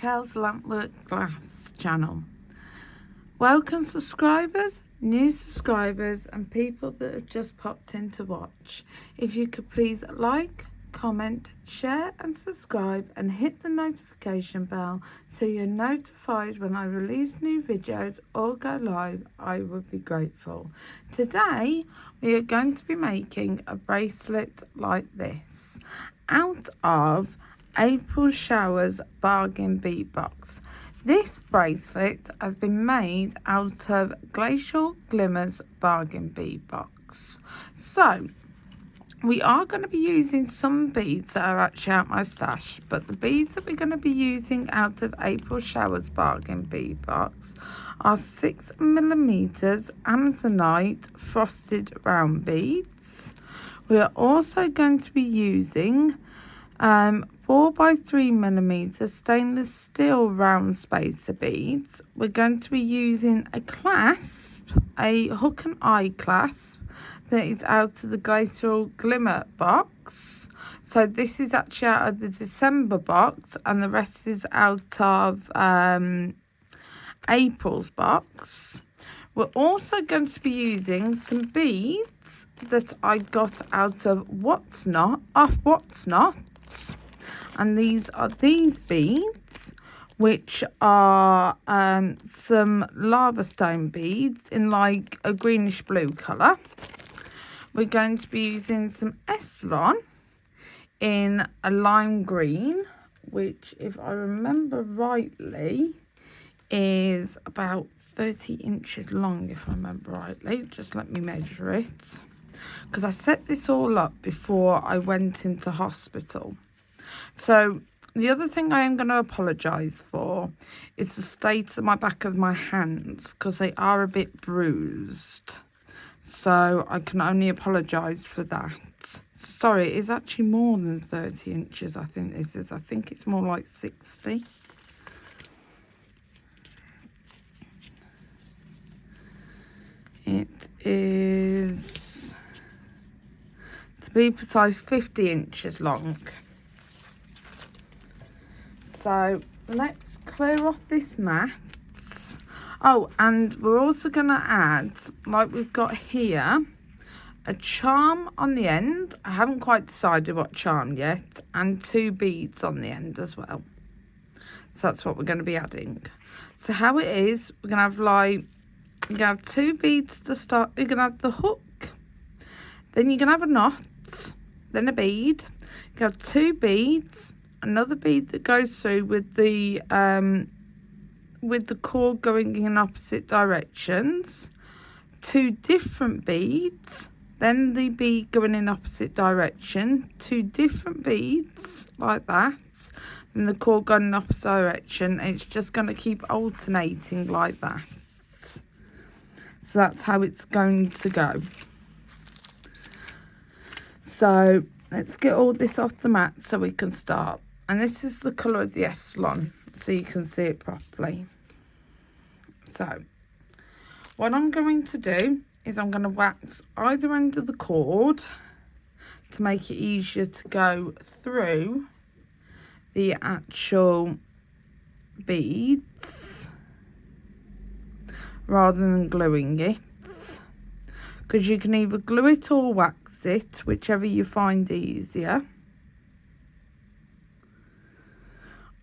Kel's Lampwork Glass channel. Welcome subscribers, new subscribers and people that have just popped in to watch. If you could please like, comment, share and subscribe and hit the notification bell so you're notified when I release new videos or go live, I would be grateful. Today we are going to be making a bracelet like this out of April Shower's Bargain Bead Box. This bracelet has been made out of Glacial Glimmer's Bargain Bead Box. So we are going to be using some beads that are actually out my stash, but the beads that we're going to be using out of April Shower's Bargain Bead Box are 6mm Amazonite frosted round beads. We are also going to be using 4x3mm stainless steel round spacer beads. We're going to be using a clasp, a hook and eye clasp that is out of the Glacial Glimmer box. So this is actually out of the December box and the rest is out of April's box. We're also going to be using some beads that I got out of What's Not, and these are these beads, which are some lava stone beads in like a greenish blue colour. We're going to be using some Eslon in a lime green, which, if I remember rightly, is about 30 inches long, if I remember rightly. Just let me measure it, because I set this all up before I went into hospital. So the other thing I am going to apologise for is the state of my back of my hands, because they are a bit bruised. So I can only apologise for that. Sorry, it's actually more than 30 inches, I think this is. I think it's more like 60. It is, to be precise, 50 inches long. So let's clear off this mat. Oh, and we're also going to add, like we've got here, a charm on the end. I haven't quite decided what charm yet. And 2 beads on the end as well. So that's what we're going to be adding. So how it is, we're going to have like, you're going to have 2 beads to start. You're going to have the hook. Then you're going to have a knot. Then a bead. You're going to have 2 beads. Another bead that goes through with the cord going in opposite directions, 2 different beads, then the bead going in opposite direction, 2 different beads like that, and the cord going in opposite direction. It's just going to keep alternating like that. So that's how it's going to go. So let's get all this off the mat so we can start. And this is the colour of the Eslon, so you can see it properly. So what I'm going to do is I'm going to wax either end of the cord to make it easier to go through the actual beads rather than gluing it, because you can either glue it or wax it, whichever you find easier.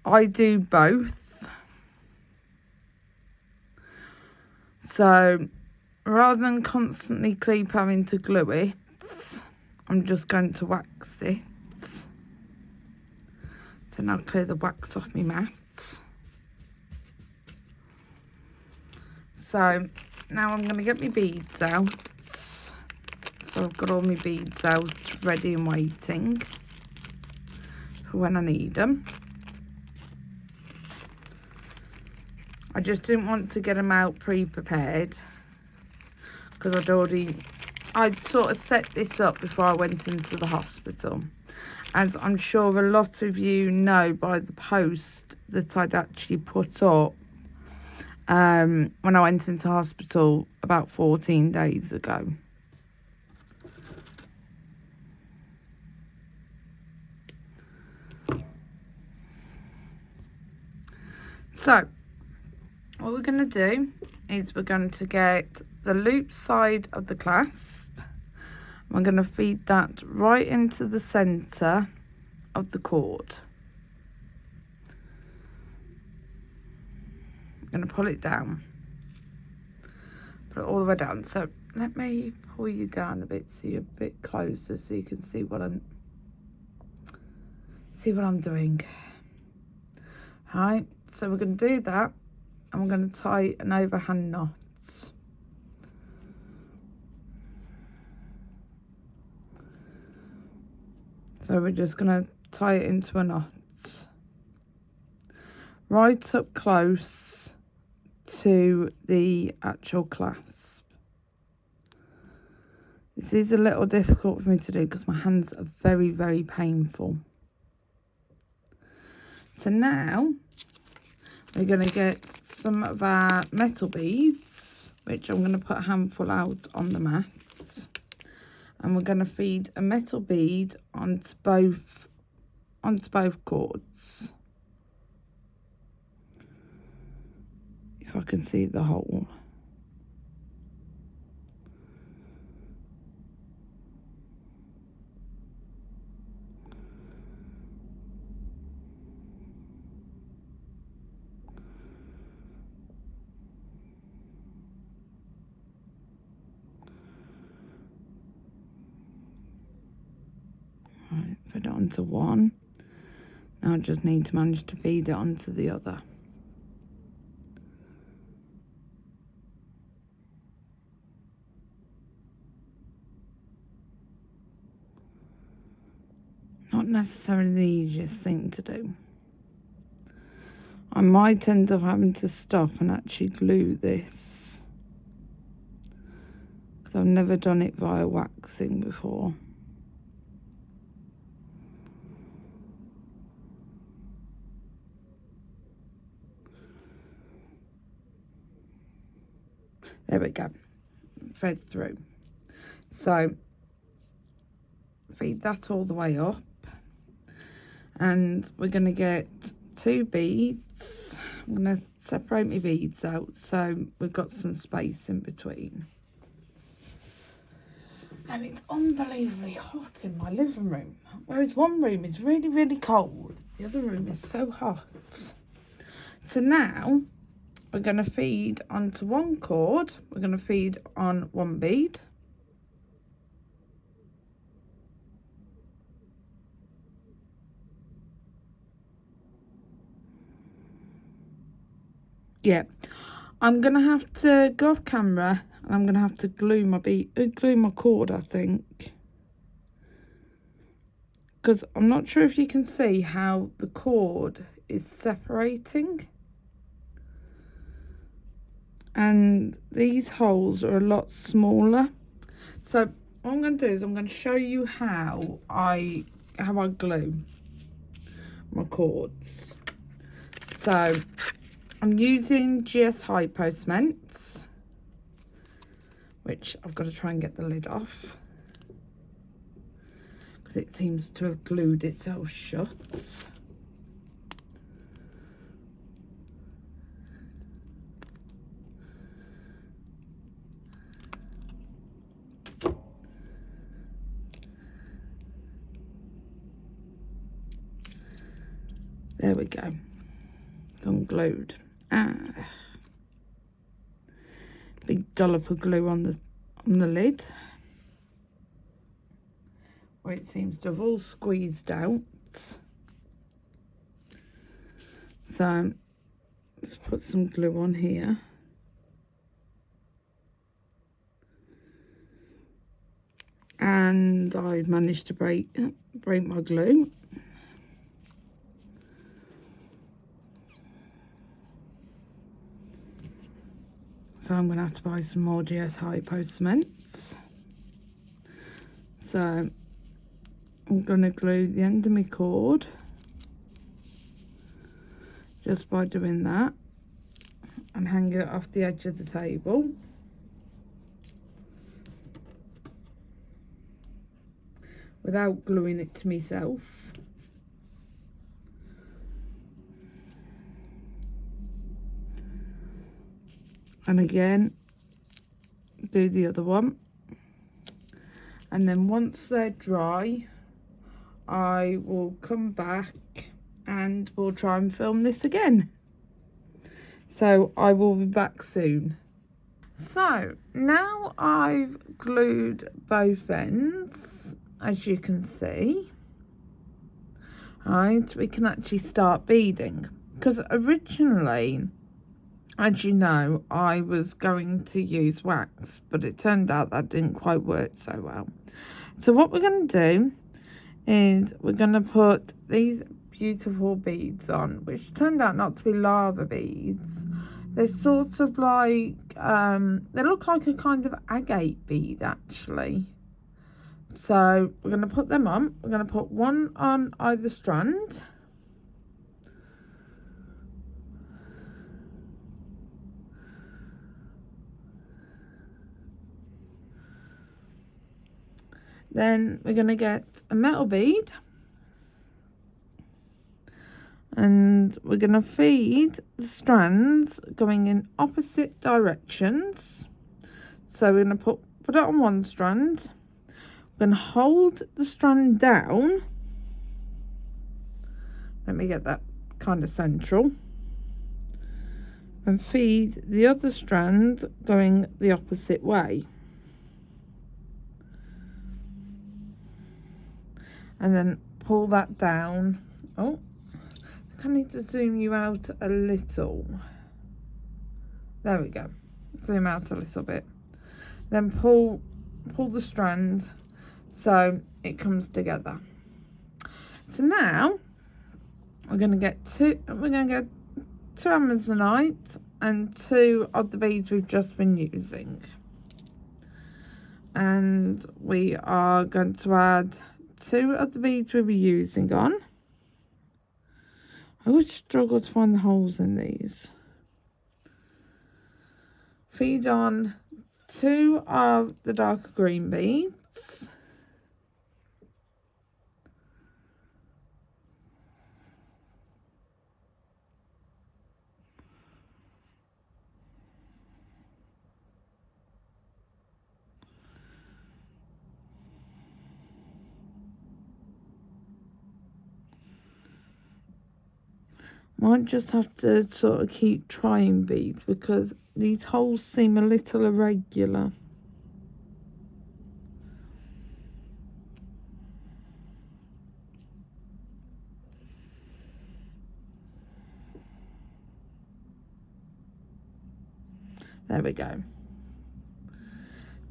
I do both. So rather than constantly keep having to glue it, I'm just going to wax it. So now clear the wax off my mat. So now I'm going to get my beads out. So I've got all my beads out ready and waiting for when I need them. I just didn't want to get them out pre-prepared, because I'd sort of set this up before I went into the hospital. As I'm sure a lot of you know by the post that I'd actually put up when I went into hospital about 14 days ago. So what we're going to do is we're going to get the loop side of the clasp. I'm going to feed that right into the centre of the cord. I'm going to pull it down. Put it all the way down. So let me pull you down a bit so you're a bit closer so you can see what I'm doing. Alright, so we're going to do that and we're going to tie an overhand knot. So we're just going to tie it into a knot right up close to the actual clasp. This is a little difficult for me to do because my hands are very, very painful. So now we're going to get some of our metal beads, which I'm going to put a handful out on the mat. And we're going to feed a metal bead onto both cords. If I can see the hole. Right, put it onto one. Now I just need to manage to feed it onto the other. Not necessarily the easiest thing to do. I might end up having to stop and actually glue this, because I've never done it via waxing before. There we go, thread through. So feed that all the way up, and we're going to get 2 beads. I'm going to separate my beads out so we've got some space in between. And it's unbelievably hot in my living room, whereas one room is really, really cold. The other room is so hot. So now we're going to feed onto one cord. We're going to feed on 1 bead. Yeah, I'm going to have to go off camera and I'm going to have to glue my cord, I think. Because I'm not sure if you can see how the cord is separating. And these holes are a lot smaller. So what I'm going to do is I'm going to show you how I glue my cords. So I'm using GS Hypo cement, which I've got to try and get the lid off because it seems to have glued itself shut. There we go. It's unglued. Big dollop of glue on the lid, where it seems to have all squeezed out. So let's put some glue on here. And I managed to break my glue. So I'm going to have to buy some more GS Hypo cement. So I'm going to glue the end of my cord just by doing that and hanging it off the edge of the table. Without gluing it to myself. And again, do the other one. And then once they're dry, I will come back and we'll try and film this again. So I will be back soon. So now I've glued both ends, as you can see. Right, we can actually start beading. Because originally, as you know, I was going to use wax, but it turned out that didn't quite work so well. So what we're going to do is we're going to put these beautiful beads on, which turned out not to be lava beads. They're sort of like, they look like a kind of agate bead actually. So we're going to put them on. We're going to put one on either strand. Then we're going to get a metal bead. And we're going to feed the strands going in opposite directions. So we're going to put it on one strand. We're going to hold the strand down. Let me get that kind of central. And feed the other strand going the opposite way. And then pull that down. Oh, I need to zoom you out a little. There we go. Zoom out a little bit. Then pull the strand so it comes together. So now we're going to get two Amazonite and 2 of the beads we've just been using. And we are going to add 2 of the beads we were using on. I would struggle to find the holes in these. Feed on 2 of the darker green beads. Might just have to sort of keep trying beads because these holes seem a little irregular. There we go.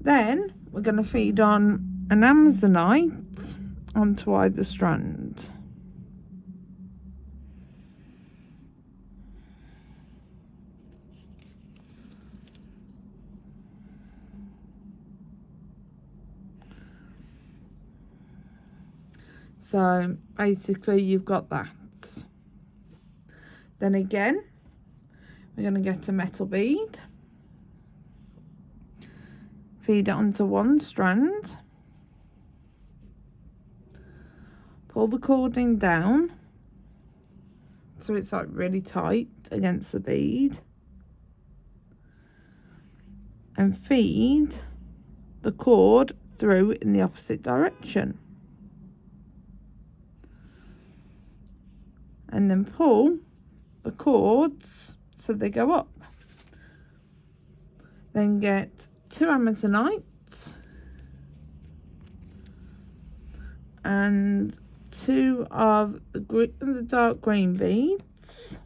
Then we're going to feed on an Amazonite onto either strand. So basically you've got that. Then again, we're going to get a metal bead. Feed it onto one strand. Pull the cording down so it's like really tight against the bead. And feed the cord through in the opposite direction. And then pull the cords so they go up. Then get 2 Amazonites and 2 of the dark green beads.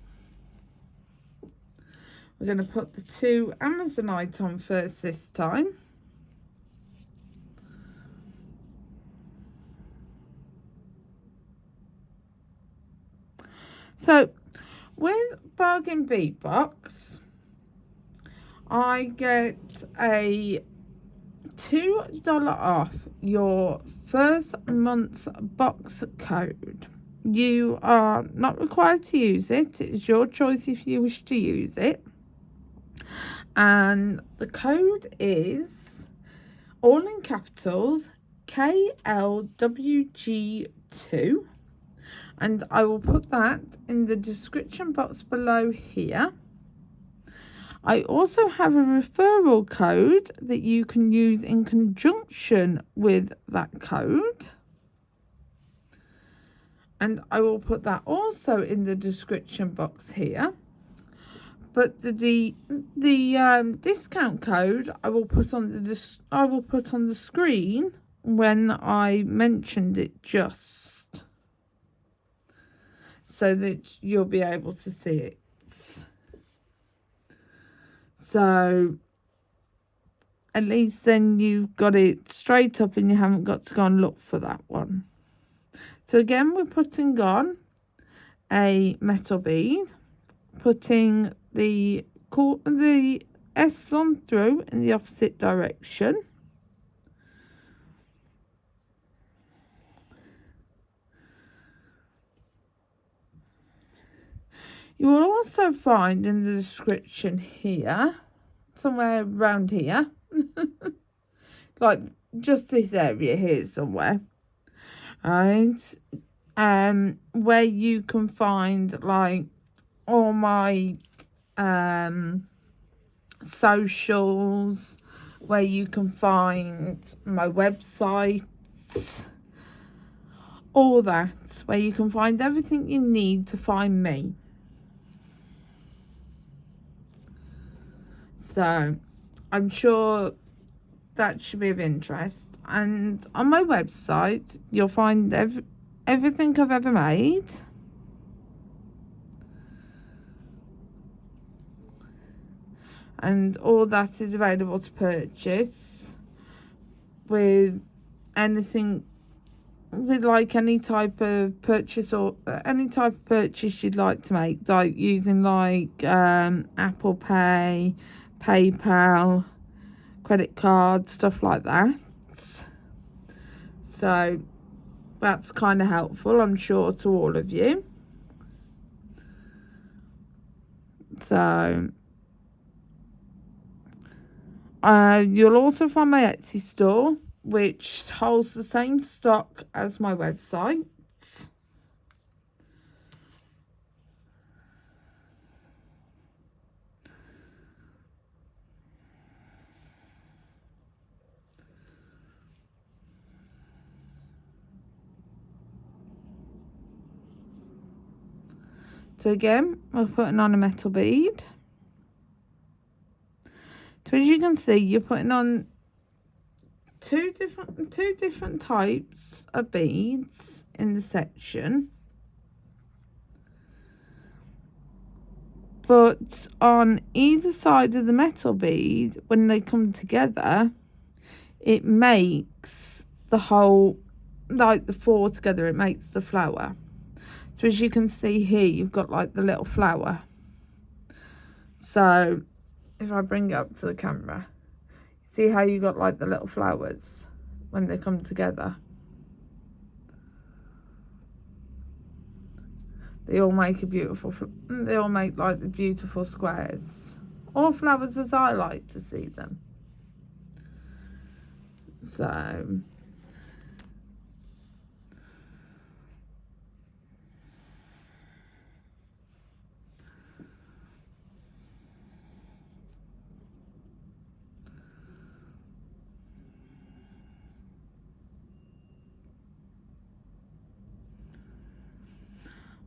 We're going to put the 2 Amazonite on first this time. So with Bargain Bead Box, I get a $2 off your first month's box code. You are not required to use it. It's your choice if you wish to use it. And the code is all in capitals KLWG2. And I will put that in the description box below here. I also have a referral code that you can use in conjunction with that code. And I will put that also in the description box here. But the discount code I will put on the screen when I mentioned it, just so that you'll be able to see it. So at least then you've got it straight up and you haven't got to go and look for that one. So again, we're putting on a metal bead, putting the S on through in the opposite direction. You will also find in the description here, somewhere around here, like just this area here somewhere, right, where you can find like all my socials, where you can find my website, all that, where you can find everything you need to find me. So I'm sure that should be of interest. And on my website, you'll find everything I've ever made. And all that is available to purchase with anything, with like any type of purchase or any type of purchase you'd like to make, like using like Apple Pay, PayPal, credit card, stuff like that. So that's kind of helpful, I'm sure, to all of you. So you'll also find my Etsy store, which holds the same stock as my website. So again, we're putting on a metal bead. So as you can see, you're putting on two different types of beads in the section. But on either side of the metal bead, when they come together, it makes the whole, like the four together, it makes the flower. So as you can see here, you've got like the little flower. So if I bring it up to the camera, see how you got like the little flowers when they come together? They all make a beautiful, they all make like the beautiful squares. Or flowers as I like to see them. So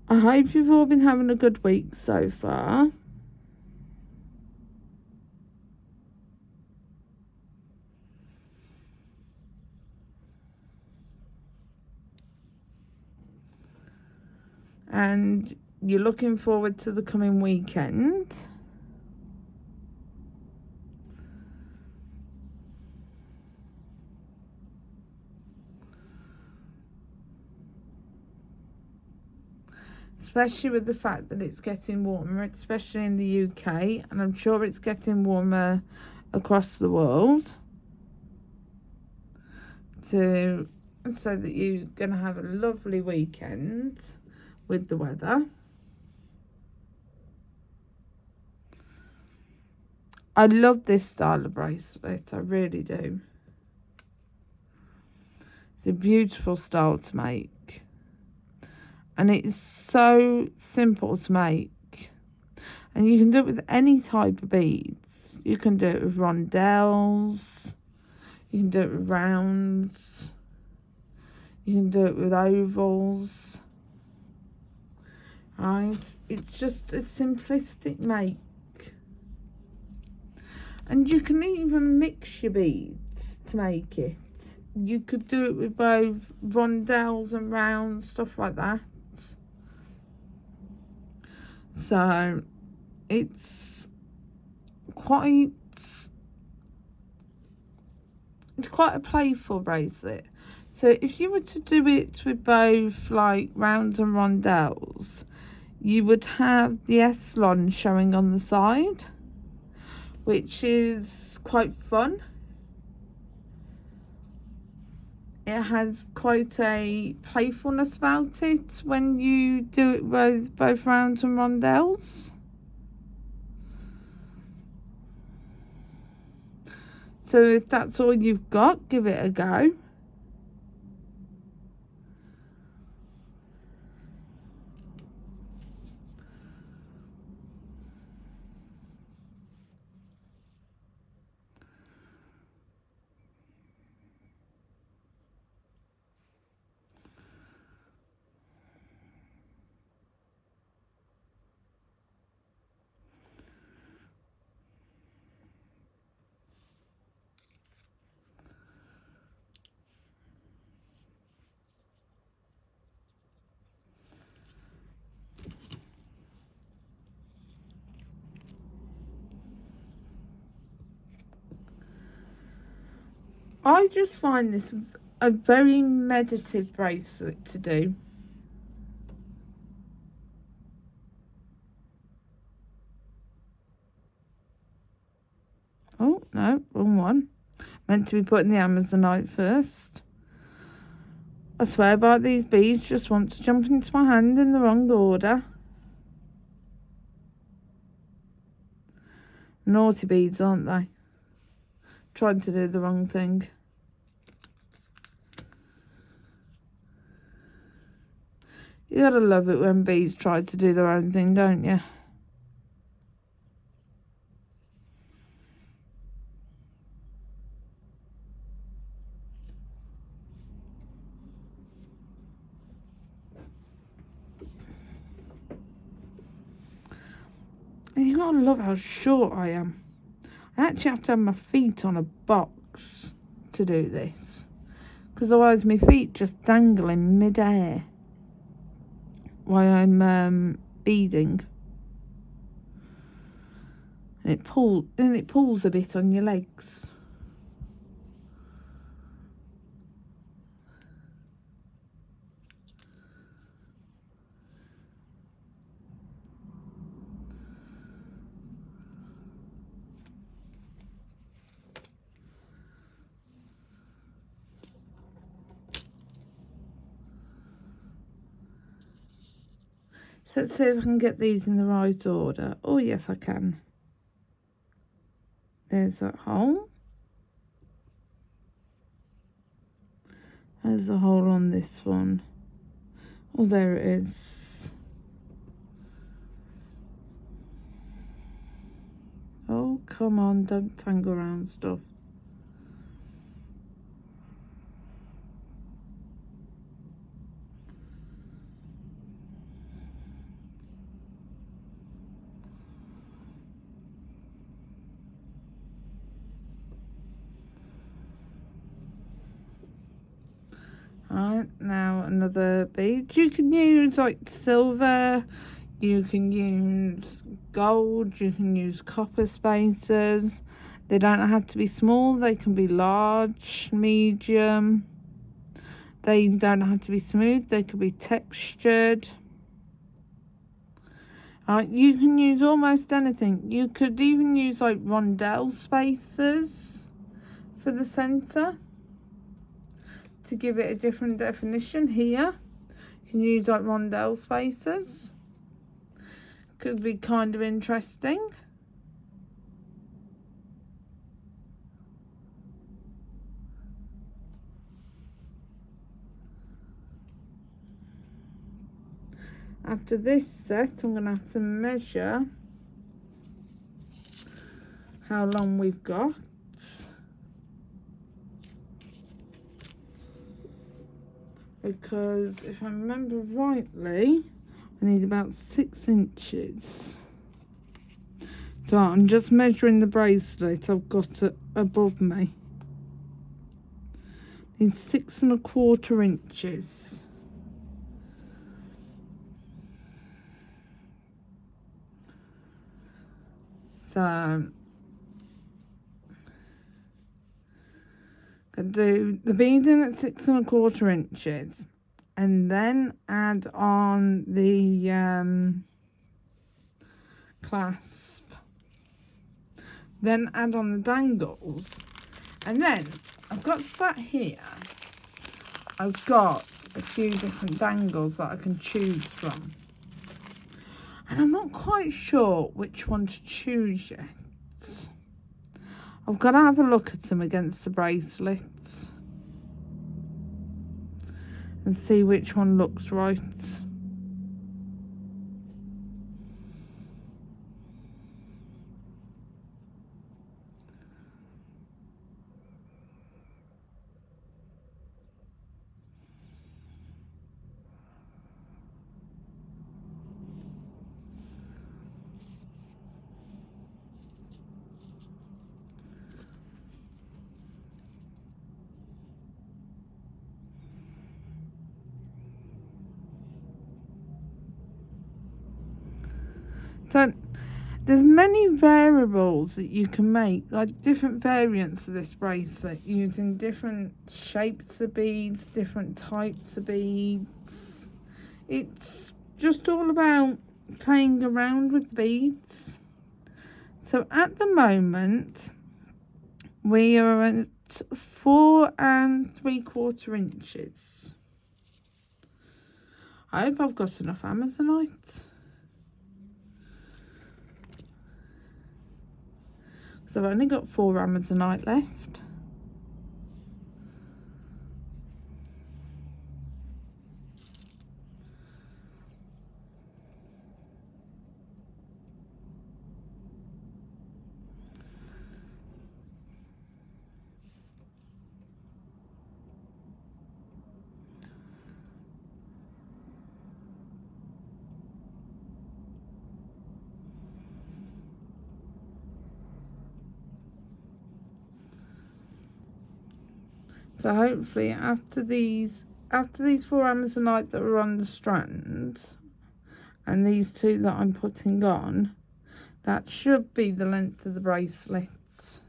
I hope you've all been having a good week so far. And you're looking forward to the coming weekend. Especially with the fact that it's getting warmer, especially in the UK, and I'm sure it's getting warmer across the world. So that you're going to have a lovely weekend with the weather. I love this style of bracelet, I really do. It's a beautiful style to make. And it's so simple to make. And you can do it with any type of beads. You can do it with rondelles. You can do it with rounds. You can do it with ovals. Right? It's just a simplistic make. And you can even mix your beads to make it. You could do it with both rondelles and rounds, stuff like that. So it's quite a playful bracelet. So if you were to do it with both like rounds and rondelles, you would have the S-lon showing on the side, which is quite fun. It has quite a playfulness about it when you do it with both rounds and rondelles. So if that's all you've got, give it a go. I just find this a very meditative bracelet to do. Oh, no, wrong one. Meant to be putting the Amazonite first. I swear by these beads just want to jump into my hand in the wrong order. Naughty beads, aren't they? Trying to do the wrong thing. You gotta love it when beads try to do their own thing, don't you? And you gotta love how short I am. I actually have to have my feet on a box to do this, because otherwise my feet just dangle in mid-air while I'm beading, and it pulls a bit on your legs. So let's see if I can get these in the right order. Oh yes, I can. There's that hole. There's the hole on this one. Oh, there it is. Oh, come on, don't tangle around stuff. Right, now another bead. You can use like silver, you can use gold, you can use copper spacers. They don't have to be small, they can be large, medium. They don't have to be smooth, they could be textured. You can use almost anything. You could even use like rondelle spacers for the centre to give it a different definition. Here you can use like rondelle spacers. Could be kind of interesting. After this set, I'm going to have to measure how long we've got. Because if I remember rightly, I need about 6 inches. So I'm just measuring the bracelet I've got above me. Need 6¼ inches. So I do the beading at 6¼ inches, and then add on the clasp, then add on the dangles, and then I've got sat here, I've got a few different dangles that I can choose from, and I'm not quite sure which one to choose yet. I've got to have a look at them against the bracelets and see which one looks right. So there's many variables that you can make, like different variants of this bracelet using different shapes of beads, different types of beads. It's just all about playing around with beads. So at the moment we are at 4¾ inches. I hope I've got enough Amazonite. I've only got 4 Amazonite left. So hopefully after these 4 Amazonite that are on the strands and these 2 that I'm putting on, that should be the length of the bracelets.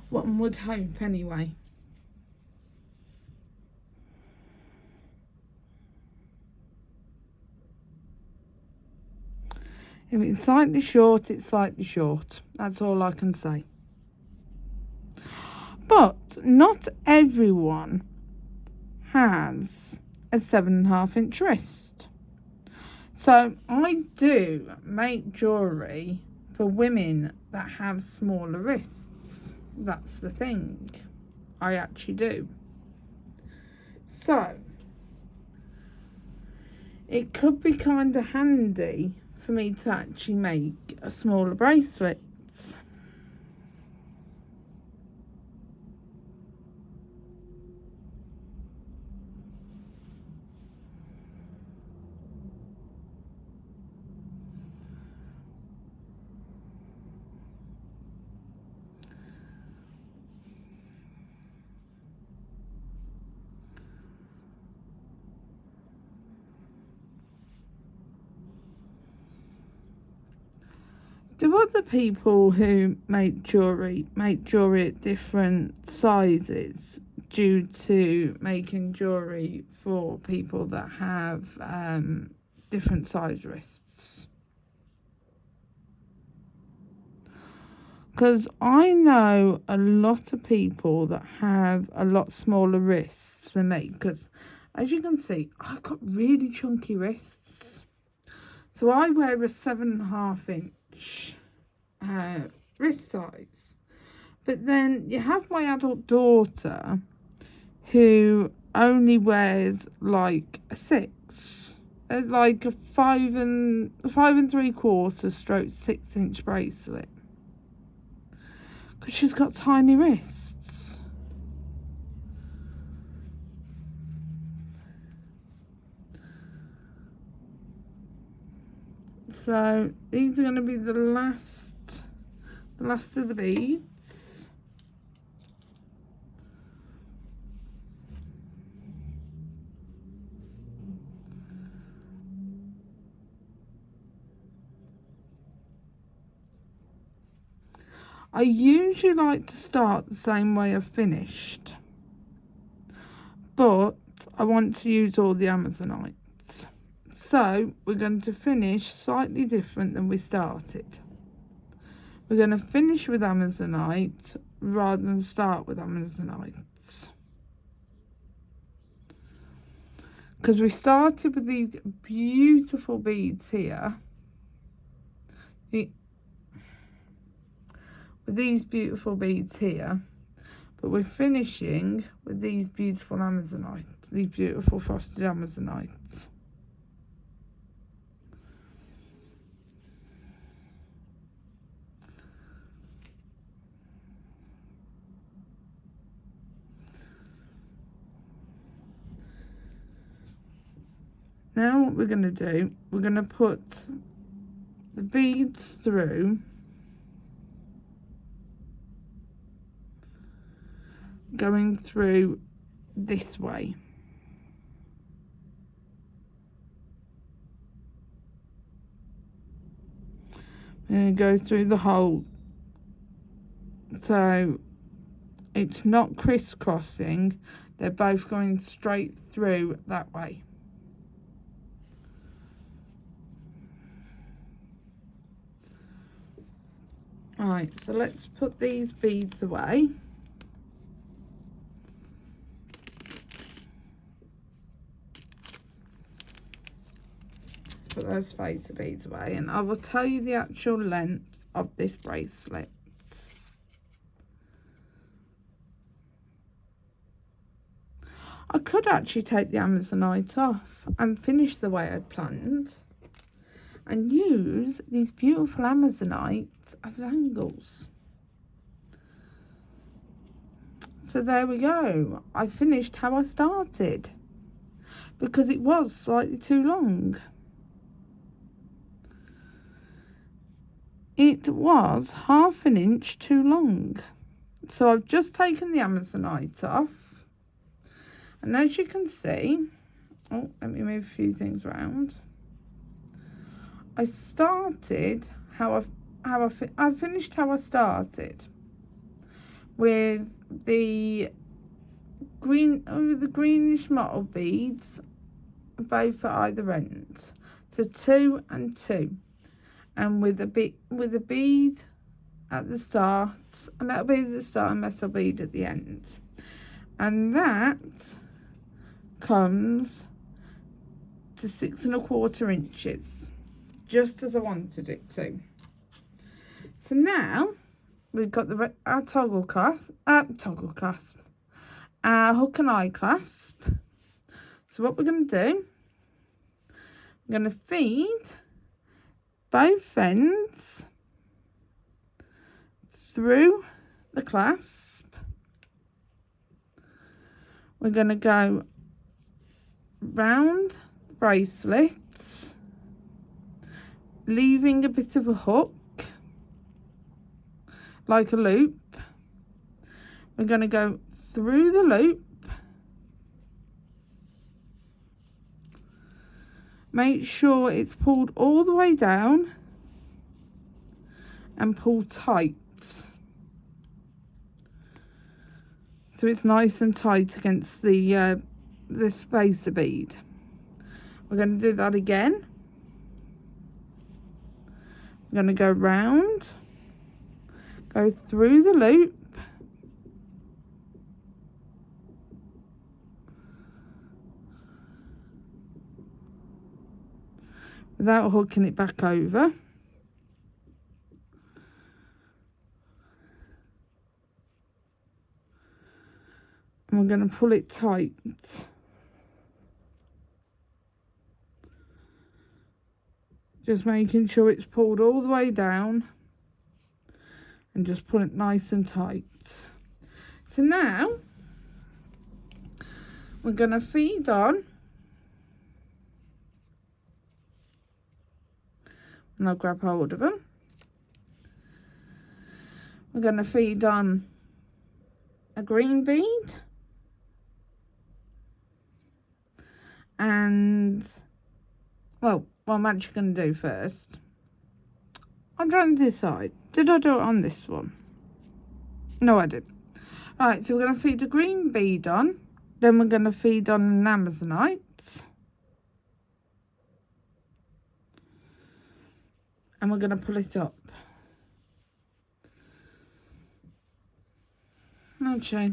One would hope anyway. If it's slightly short, it's slightly short. That's all I can say. But not everyone has a 7½ inch wrist. So I do make jewellery for women that have smaller wrists. That's the thing. I actually do. So it could be kind of handy for me to actually make a smaller bracelet. Do other people who make jewellery at different sizes due to making jewellery for people that have different size wrists? Because I know a lot of people that have a lot smaller wrists than me, because as you can see, I've got really chunky wrists. So I wear a 7½ inch wrist size. But then you have my adult daughter who only wears like a 6, like a 5 3/4 stroke 6-inch bracelet, because she's got tiny wrists. So these are going to be the last of the beads. I usually like to start the same way I've finished, but I want to use all the Amazonites. So we're going to finish slightly different than we started. We're going to finish with Amazonite rather than start with Amazonites. Because we started with these beautiful beads here. With these beautiful beads here. But we're finishing with these beautiful Amazonites. These beautiful frosted Amazonites. Now what we're going to do, we're going to put the beads through going through this way. We're going to go through the hole, so it's not crisscrossing, they're both going straight through that way. Right, so let's put these beads away. Put those spacer beads away, and I will tell you the actual length of this bracelet. I could actually take the Amazonite off and finish the way I planned and use these beautiful Amazonites as angles. So there we go. I finished how I started because it was slightly too long. It was 1/2 inch too long. So I've just taken the Amazonite off. And as you can see, oh, let me move a few things around. I started I finished how I started with the greenish mottled beads, both at either end. So 2 and 2, and with a bead at the start, a metal bead at the start, and metal bead at the end, and that comes to 6 1/4 inches, just as I wanted it to. So now we've got our toggle clasp, our hook and eye clasp. So what we're going to do, we're going to feed both ends through the clasp. We're going to go round the bracelets, leaving a bit of a hook, like a loop. We're going to go through the loop, make sure it's pulled all the way down, and pull tight so it's nice and tight against the spacer bead. We're going to do that again. We're going to go round, go through the loop, without hooking it back over. And we're going to pull it tight. Just making sure it's pulled all the way down. And just pull it nice and tight. So now, we're going to feed on. And I'll grab hold of them. We're going to feed on a green bead. And, well, what I'm actually going to do first, I'm trying to decide, did I do it on this one? No, I didn't. Right, so we're going to feed a green bead on, then we're going to feed on an Amazonite, and we're going to pull it up. Okay,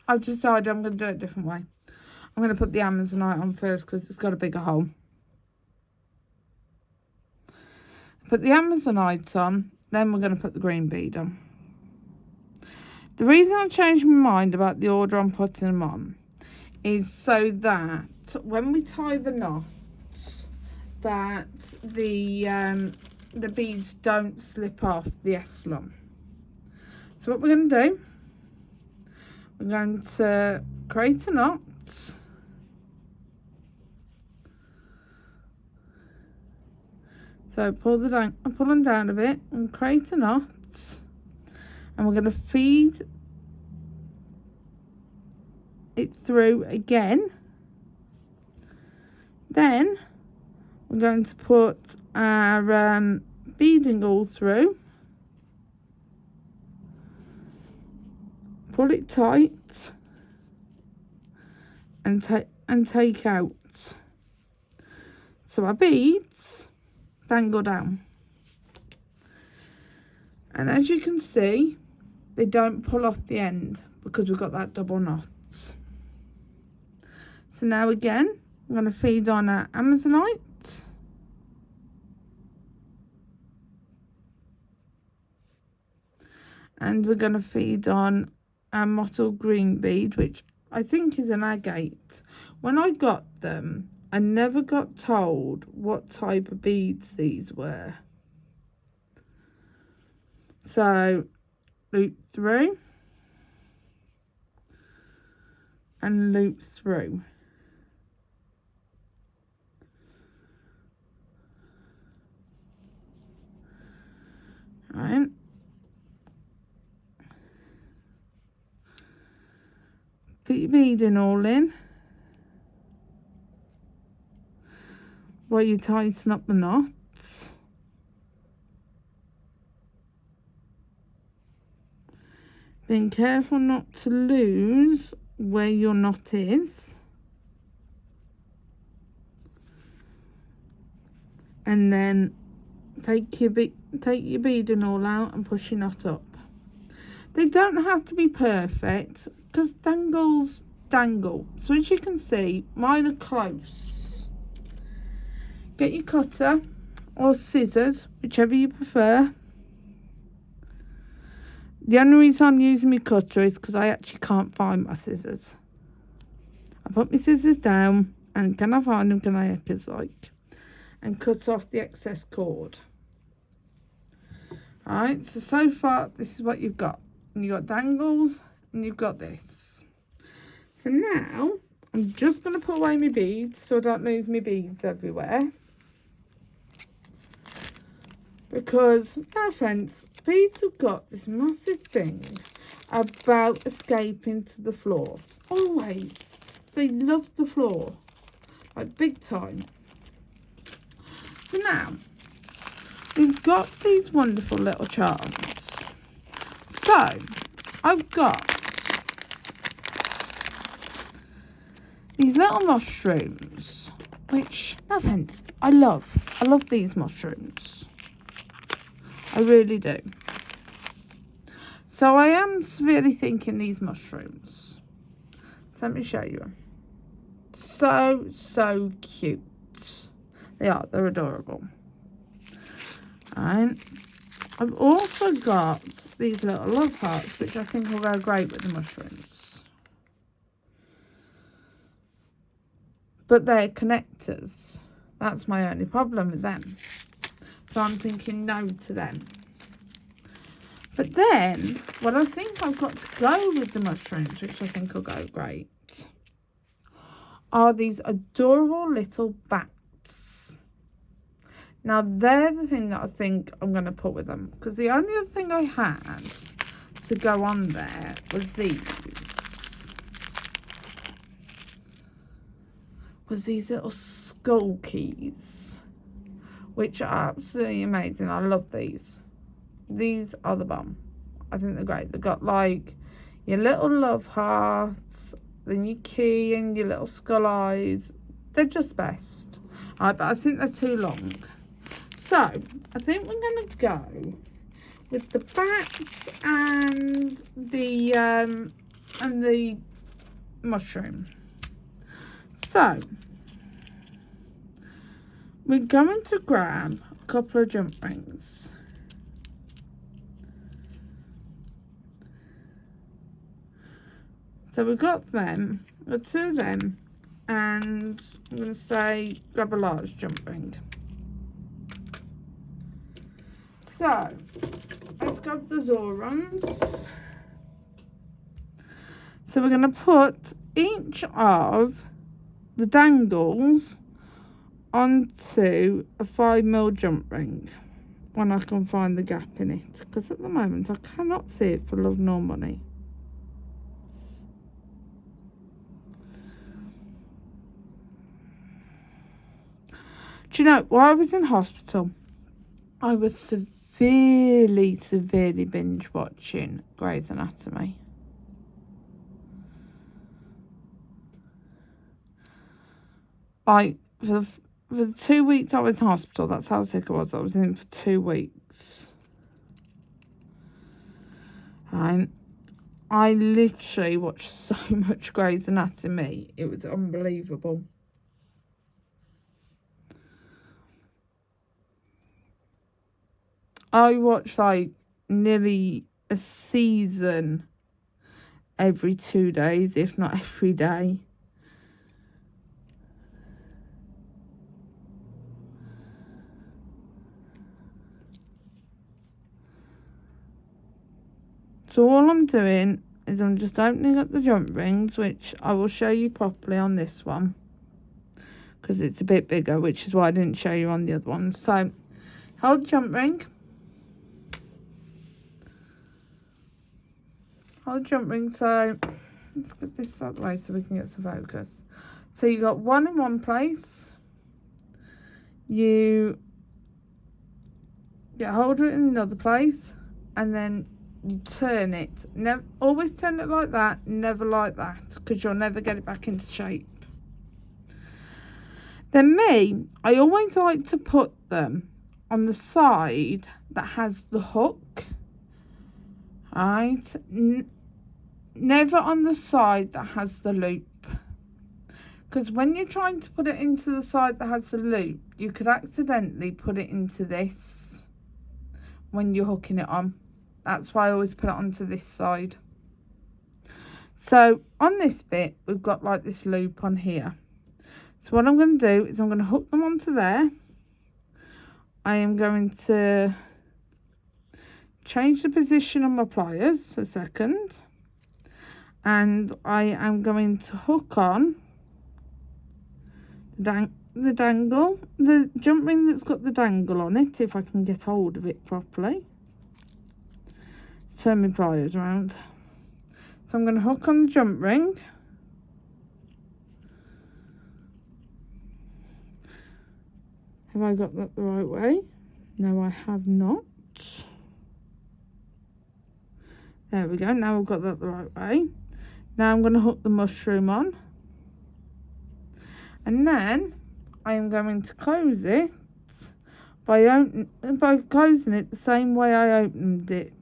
I've decided I'm going to do it a different way. I'm going to put the Amazonite on first because it's got a bigger hole. Put the Amazonites on, then we're going to put the green bead on. The reason I changed my mind about the order I'm putting them on is so that when we tie the knots, that the beads don't slip off the S-lum. So what we're going to do, we're going to create a knot. So pull them down a bit and create a knot. And we're going to feed it through again. Then we're going to put our beading all through. Pull it tight and take out. So our beads dangle down. And as you can see, they don't pull off the end because we've got that double knot. So now again, I'm going to feed on our Amazonite. And we're going to feed on our mottled green bead, which I think is an agate. When I got them, I never got told what type of beads these were. So, loop through and loop through. Right. Put your beading all in while you tighten up the knots. Being careful not to lose where your knot is. And then take your beading all out and push your knot up. They don't have to be perfect because dangles dangle. So as you can see, mine are close. Get your cutter or scissors, whichever you prefer. The only reason I'm using my cutter is because I actually can't find my scissors. I put my scissors down and can I find them, can I heck as like, and cut off the excess cord. Alright, so far this is what you've got. You've got dangles and you've got this. So now I'm just going to put away my beads so I don't lose my beads everywhere. Because, no offence, beads have got this massive thing about escaping to the floor. Always. They love the floor. Like big time. So now, we've got these wonderful little charms. So, I've got these little mushrooms, which, no offence, I love. I love these mushrooms. I really do. So I am really thinking these mushrooms. So let me show you them. So cute. They are. They're adorable. And I've also got these little love hearts, which I think will go great with the mushrooms. but they're connectors. That's my only problem with them. So I'm thinking no to them. But then, what I think I've got to go with the mushrooms, which I think will go great, are these adorable little bats. Now, they're the thing that I think I'm going to put with them. Because the only other thing I had to go on there was these. These little skull keys, which are absolutely amazing. I love these. These are the bomb. I think they're great. They've got like your little love hearts, then your key and your little skull eyes. They're just best. But I think they're too long. So I think we're going to go with the bats and the mushroom. So we're going to grab a couple of jump rings. So we've got them, got two of them, and I'm going to say grab a large jump ring. So let's grab the Zorons. So we're going to put each of the dangles onto a 5mm jump ring when I can find the gap in it, because at the moment I cannot see it for love nor money. Do you know, while I was in hospital, I was severely binge watching Grey's Anatomy. Like, for the 2 weeks I was in hospital, that's how sick I was. I was in for 2 weeks. And I literally watched so much Grey's Anatomy. It was unbelievable. I watched like nearly a season every 2 days, if not every day. So all I'm doing is I'm just opening up the jump rings, which I will show you properly on this one, because it's a bit bigger, which is why I didn't show you on the other one. So hold the jump ring. Hold the jump ring. So let's get this out of the way so we can get some focus. So you got one in one place. You get hold of it in another place, and then you turn it. Never, always turn it like that, never like that, because you'll never get it back into shape. Then I always like to put them on the side that has the hook. Right? Never on the side that has the loop. Because when you're trying to put it into the side that has the loop, you could accidentally put it into this when you're hooking it on. That's why I always put it onto this side. So on this bit, we've got like this loop on here. So what I'm going to do is I'm going to hook them onto there. I am going to change the position on my pliers a second. And I am going to hook on the dangle, the jump ring that's got the dangle on it, if I can get hold of it properly. Turn my pliers around. So I'm going to hook on the jump ring. Have I got that the right way? No, I have not. There we go. Now I've got that the right way. Now I'm going to hook the mushroom on. And then I am going to close it by closing it the same way I opened it.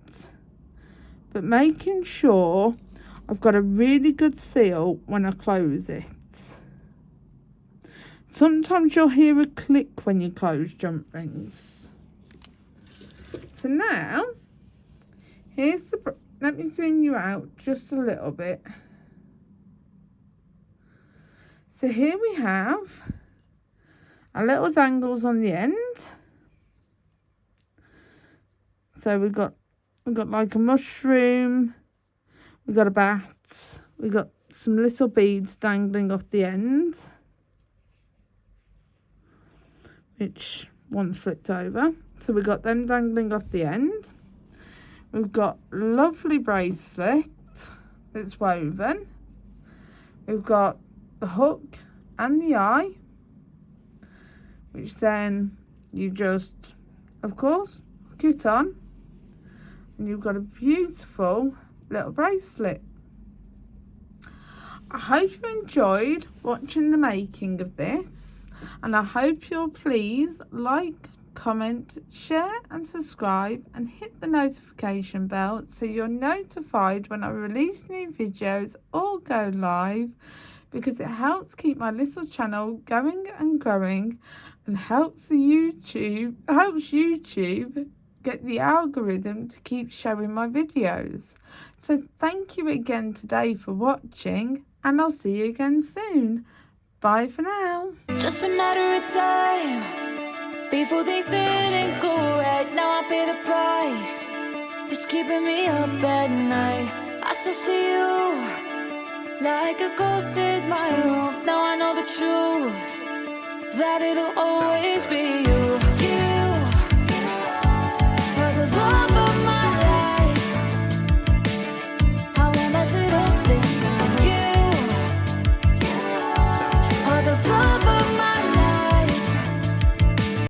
But making sure I've got a really good seal when I close it. Sometimes you'll hear a click when you close jump rings. So now, let me zoom you out just a little bit. So here we have our little dangles on the ends. So we've got like a mushroom, we've got a bat, we've got some little beads dangling off the ends, which one's flipped over. So we've got them dangling off the end. We've got lovely bracelet that's woven. We've got the hook and the eye, which then you just, of course, hook it on, and you've got a beautiful little bracelet. I hope you enjoyed watching the making of this, and I hope you'll please like, comment, share and subscribe, and hit the notification bell so you're notified when I release new videos or go live, because it helps keep my little channel going and growing, and helps YouTube get the algorithm to keep showing my videos. So thank you again today for watching, and I'll see you again soon. Bye for now. Just a matter of time before things didn't go right. Now I pay the price. It's keeping me up at night. I still see you like a ghost in my room. Now I know the truth, that it'll always be you.